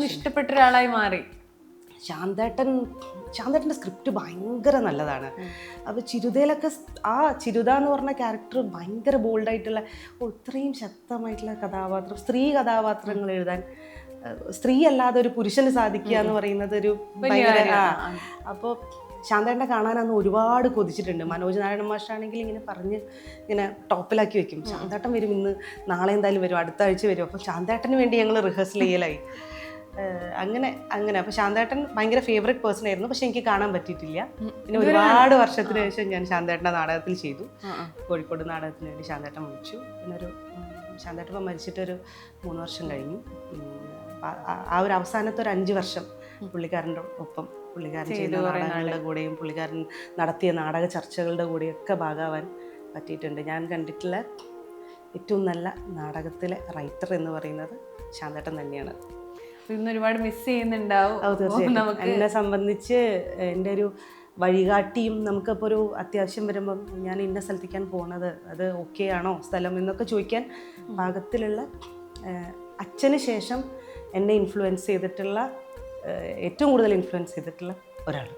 ഇഷ്ടപ്പെട്ട ഒരാളായി മാറി. ശാന്തേട്ടൻ്റെ സ്ക്രിപ്റ്റ് ഭയങ്കര നല്ലതാണ്. അപ്പോൾ ചിരുതയിലൊക്കെ ആ ചിരുത എന്ന് പറഞ്ഞ ക്യാരക്ടർ ഭയങ്കര ബോൾഡായിട്ടുള്ള ഇത്രയും ശക്തമായിട്ടുള്ള കഥാപാത്രം, സ്ത്രീ കഥാപാത്രങ്ങൾ എഴുതാൻ സ്ത്രീ അല്ലാതെ ഒരു പുരുഷന് സാധിക്കുക എന്ന് പറയുന്നത് ഒരു ഭയങ്കര. അപ്പോൾ ശാന്തേട്ടനെ കാണാനന്ന് ഒരുപാട് കൊതിച്ചിട്ടുണ്ട്. മനോജ് നാരായണ മാഷാണെങ്കിൽ ഇങ്ങനെ ടോപ്പിലാക്കി വെക്കും, ശാന്തേട്ടൻ വരും, ഇന്ന് നാളെ എന്തായാലും വരും, അടുത്ത ആഴ്ച വരും. അപ്പോൾ ശാന്തേട്ടന് വേണ്ടി ഞങ്ങൾ റിഹേഴ്സൽ ചെയ്യലായി. അങ്ങനെ അപ്പോൾ ശാന്തേട്ടൻ ഭയങ്കര ഫേവറേറ്റ് പേഴ്സൺ ആയിരുന്നു. പക്ഷെ എനിക്ക് കാണാൻ പറ്റിയിട്ടില്ല. പിന്നെ ഒരുപാട് വർഷത്തിന് ശേഷം ഞാൻ ശാന്തേട്ടൻ്റെ നാടകത്തിൽ ചെയ്തു. കോഴിക്കോട് നാടകത്തിന് വേണ്ടി ശാന്തേട്ടൻ വിളിച്ചു. പിന്നെ ശാന്തേട്ടൻ ഇപ്പം മരിച്ചിട്ടൊരു 3 വർഷം കഴിഞ്ഞു. ആ ഒരു അവസാനത്തെ ഒരു 5 വർഷം പുള്ളിക്കാരൻ്റെ ഒപ്പം, പുള്ളിക്കാരൻ ചെയ്ത നാടകങ്ങളുടെ കൂടെയും പുള്ളിക്കാരൻ നടത്തിയ നാടക ചർച്ചകളുടെ കൂടെയൊക്കെ ഭാഗമാവാൻ പറ്റിയിട്ടുണ്ട്. ഞാൻ കണ്ടിട്ടുള്ള ഏറ്റവും നല്ല നാടകത്തിലെ റൈറ്റർ എന്ന് പറയുന്നത് ശാന്തേട്ടൻ തന്നെയാണ്. ഇന്ന് ഒരുപാട് മിസ് ചെയ്യുന്നുണ്ടാവും. തീർച്ചയായിട്ടും എന്നെ സംബന്ധിച്ച് എൻ്റെ ഒരു വഴികാട്ടിയും, നമുക്കിപ്പോൾ ഒരു അത്യാവശ്യം വരുമ്പം ഞാൻ ഇന്ന സ്ഥലത്തേക്കാൻ പോകുന്നത്, അത് ഓക്കെ ആണോ സ്ഥലം എന്നൊക്കെ ചോദിക്കാൻ പാകത്തിലുള്ള, അച്ഛന് ശേഷം എന്നെ ഇൻഫ്ലുവൻസ് ചെയ്തിട്ടുള്ള, ഏറ്റവും കൂടുതൽ ഇൻഫ്ലുവൻസ് ചെയ്തിട്ടുള്ള ഒരാൾ.